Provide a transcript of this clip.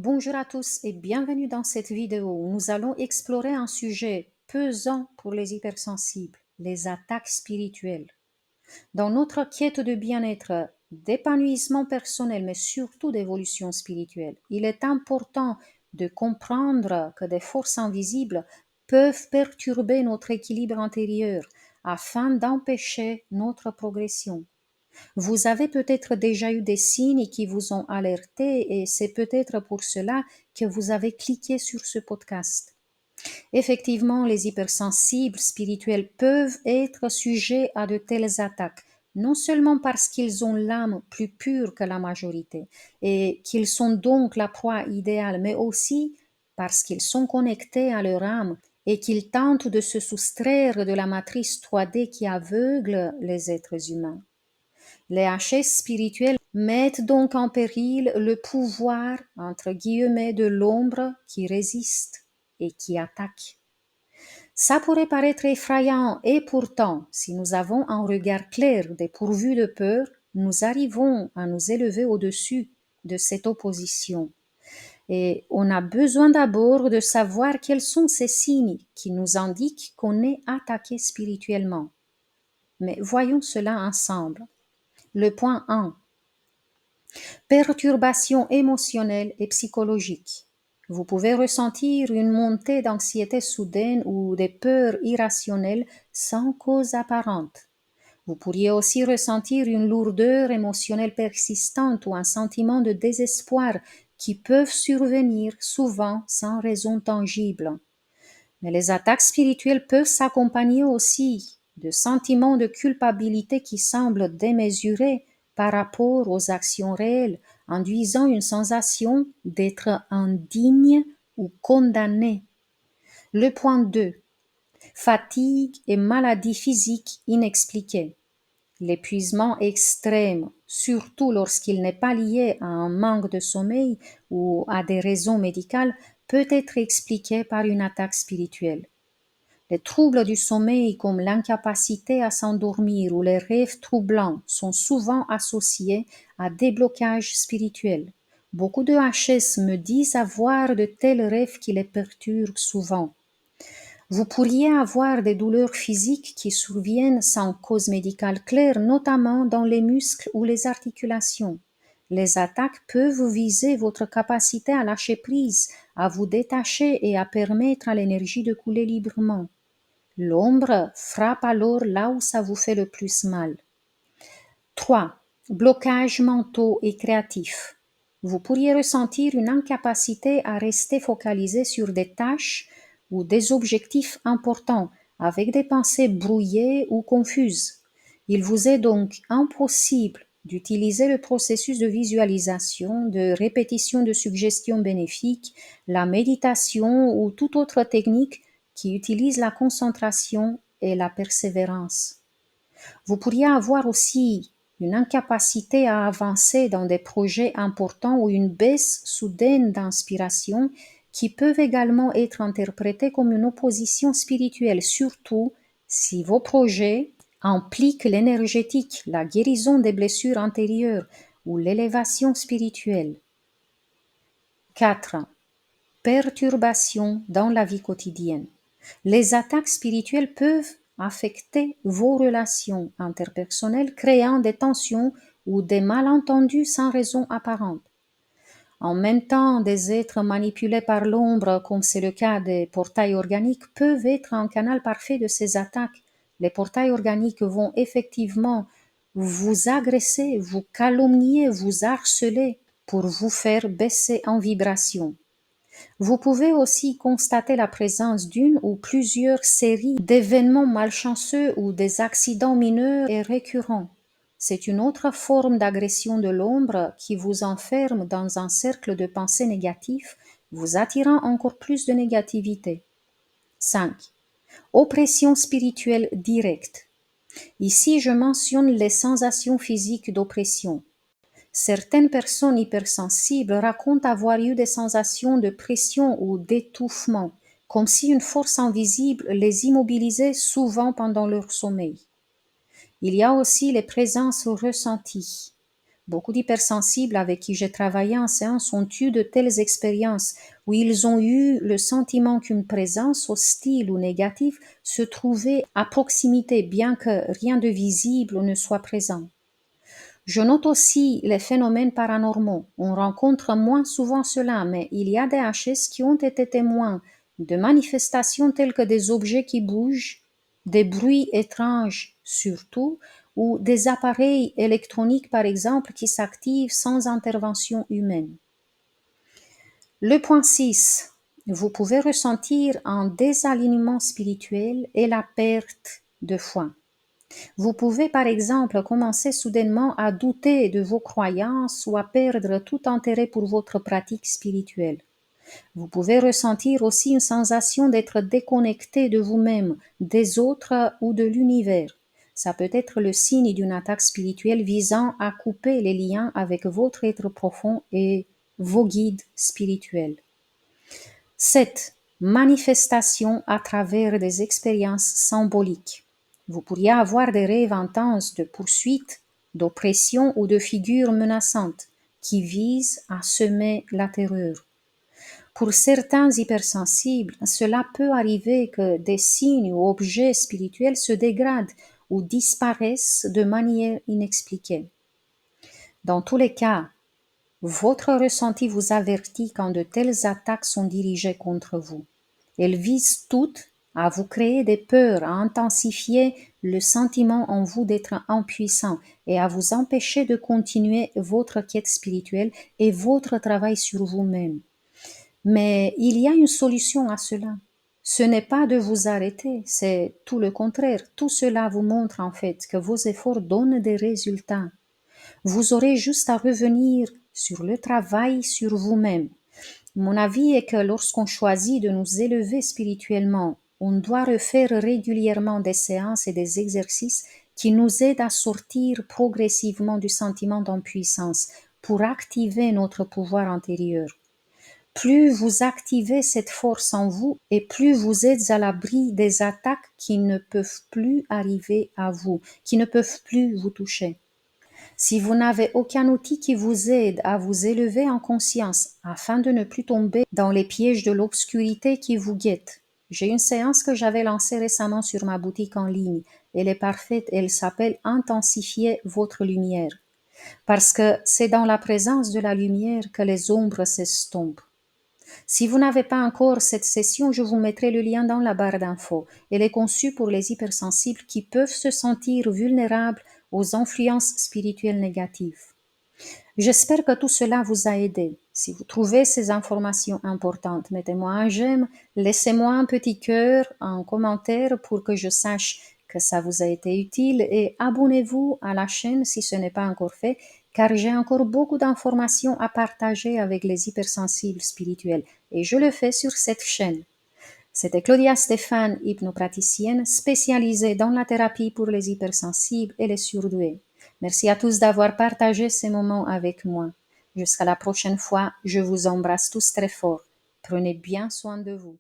Bonjour à tous et bienvenue dans cette vidéo où nous allons explorer un sujet pesant pour les hypersensibles, les attaques spirituelles. Dans notre quête de bien-être, d'épanouissement personnel, mais surtout d'évolution spirituelle, il est important de comprendre que des forces invisibles peuvent perturber notre équilibre intérieur afin d'empêcher notre progression. Vous avez peut-être déjà eu des signes qui vous ont alerté et c'est peut-être pour cela que vous avez cliqué sur ce podcast. Effectivement, les hypersensibles spirituels peuvent être sujets à de telles attaques, non seulement parce qu'ils ont l'âme plus pure que la majorité et qu'ils sont donc la proie idéale, mais aussi parce qu'ils sont connectés à leur âme et qu'ils tentent de se soustraire de la matrice 3D qui aveugle les êtres humains. Les HS spirituels mettent donc en péril le pouvoir, entre guillemets, de l'ombre qui résiste et qui attaque. Ça pourrait paraître effrayant et pourtant, si nous avons un regard clair dépourvu de peur, nous arrivons à nous élever au-dessus de cette opposition. Et on a besoin d'abord de savoir quels sont ces signes qui nous indiquent qu'on est attaqué spirituellement. Mais voyons cela ensemble. Le point 1. Perturbations émotionnelles et psychologiques. Vous pouvez ressentir une montée d'anxiété soudaine ou des peurs irrationnelles sans cause apparente. Vous pourriez aussi ressentir une lourdeur émotionnelle persistante ou un sentiment de désespoir qui peuvent survenir souvent sans raison tangible. Mais les attaques spirituelles peuvent s'accompagner aussi de sentiments de culpabilité qui semblent démesurés par rapport aux actions réelles, induisant une sensation d'être indigne ou condamné. Le point 2. Fatigue et maladies physiques inexpliquées. L'épuisement extrême, surtout lorsqu'il n'est pas lié à un manque de sommeil ou à des raisons médicales, peut être expliqué par une attaque spirituelle. Les troubles du sommeil comme l'incapacité à s'endormir ou les rêves troublants sont souvent associés à des blocages spirituels. Beaucoup de HS me disent avoir de tels rêves qui les perturbent souvent. Vous pourriez avoir des douleurs physiques qui surviennent sans cause médicale claire, notamment dans les muscles ou les articulations. Les attaques peuvent viser votre capacité à lâcher prise, à vous détacher et à permettre à l'énergie de couler librement. L'ombre frappe alors là où ça vous fait le plus mal. 3. Blocages mentaux et créatifs. Vous pourriez ressentir une incapacité à rester focalisé sur des tâches ou des objectifs importants avec des pensées brouillées ou confuses. Il vous est donc impossible d'utiliser le processus de visualisation, de répétition de suggestions bénéfiques, la méditation ou toute autre technique qui utilise la concentration et la persévérance. Vous pourriez avoir aussi une incapacité à avancer dans des projets importants ou une baisse soudaine d'inspiration qui peuvent également être interprétés comme une opposition spirituelle, surtout si vos projets impliquent l'énergétique, la guérison des blessures antérieures ou l'élévation spirituelle. 4. Perturbations dans la vie quotidienne. Les attaques spirituelles peuvent affecter vos relations interpersonnelles, créant des tensions ou des malentendus sans raison apparente. En même temps, des êtres manipulés par l'ombre, comme c'est le cas des portails organiques, peuvent être un canal parfait de ces attaques. Les portails organiques vont effectivement vous agresser, vous calomnier, vous harceler pour vous faire baisser en vibration. Vous pouvez aussi constater la présence d'une ou plusieurs séries d'événements malchanceux ou des accidents mineurs et récurrents. C'est une autre forme d'agression de l'ombre qui vous enferme dans un cercle de pensées négatives, vous attirant encore plus de négativité. 5. Oppression spirituelle directe. Ici, je mentionne les sensations physiques d'oppression. Certaines personnes hypersensibles racontent avoir eu des sensations de pression ou d'étouffement, comme si une force invisible les immobilisait souvent pendant leur sommeil. Il y a aussi les présences ressenties. Beaucoup d'hypersensibles avec qui j'ai travaillé en séance ont eu de telles expériences où ils ont eu le sentiment qu'une présence hostile ou négative se trouvait à proximité, bien que rien de visible ne soit présent. Je note aussi les phénomènes paranormaux. On rencontre moins souvent cela, mais il y a des HS qui ont été témoins de manifestations telles que des objets qui bougent, des bruits étranges surtout, ou des appareils électroniques par exemple qui s'activent sans intervention humaine. Le point 6. Vous pouvez ressentir un désalignement spirituel et la perte de foi. Vous pouvez par exemple commencer soudainement à douter de vos croyances ou à perdre tout intérêt pour votre pratique spirituelle. Vous pouvez ressentir aussi une sensation d'être déconnecté de vous-même, des autres ou de l'univers. Ça peut être le signe d'une attaque spirituelle visant à couper les liens avec votre être profond et vos guides spirituels. 7. Manifestation à travers des expériences symboliques. Vous pourriez avoir des rêves intenses de poursuite, d'oppression ou de figures menaçantes qui visent à semer la terreur. Pour certains hypersensibles, cela peut arriver que des signes ou objets spirituels se dégradent ou disparaissent de manière inexpliquée. Dans tous les cas, votre ressenti vous avertit quand de telles attaques sont dirigées contre vous. Elles visent toutes à vous créer des peurs, à intensifier le sentiment en vous d'être impuissant et à vous empêcher de continuer votre quête spirituelle et votre travail sur vous-même. Mais il y a une solution à cela. Ce n'est pas de vous arrêter, c'est tout le contraire. Tout cela vous montre en fait que vos efforts donnent des résultats. Vous aurez juste à revenir sur le travail sur vous-même. Mon avis est que lorsqu'on choisit de nous élever spirituellement, on doit refaire régulièrement des séances et des exercices qui nous aident à sortir progressivement du sentiment d'impuissance pour activer notre pouvoir intérieur. Plus vous activez cette force en vous et plus vous êtes à l'abri des attaques qui ne peuvent plus arriver à vous, qui ne peuvent plus vous toucher. Si vous n'avez aucun outil qui vous aide à vous élever en conscience afin de ne plus tomber dans les pièges de l'obscurité qui vous guettent, j'ai une séance que j'avais lancée récemment sur ma boutique en ligne. Elle est parfaite, elle s'appelle Intensifier votre lumière. Parce que c'est dans la présence de la lumière que les ombres s'estompent. Si vous n'avez pas encore cette session, je vous mettrai le lien dans la barre d'infos. Elle est conçue pour les hypersensibles qui peuvent se sentir vulnérables aux influences spirituelles négatives. J'espère que tout cela vous a aidé. Si vous trouvez ces informations importantes, mettez-moi un j'aime, laissez-moi un petit cœur, un commentaire pour que je sache que ça vous a été utile et abonnez-vous à la chaîne si ce n'est pas encore fait, car j'ai encore beaucoup d'informations à partager avec les hypersensibles spirituels et je le fais sur cette chaîne. C'était Claudia Stéphane, hypnopraticienne spécialisée dans la thérapie pour les hypersensibles et les surdoués. Merci à tous d'avoir partagé ces moments avec moi. Jusqu'à la prochaine fois, je vous embrasse tous très fort. Prenez bien soin de vous.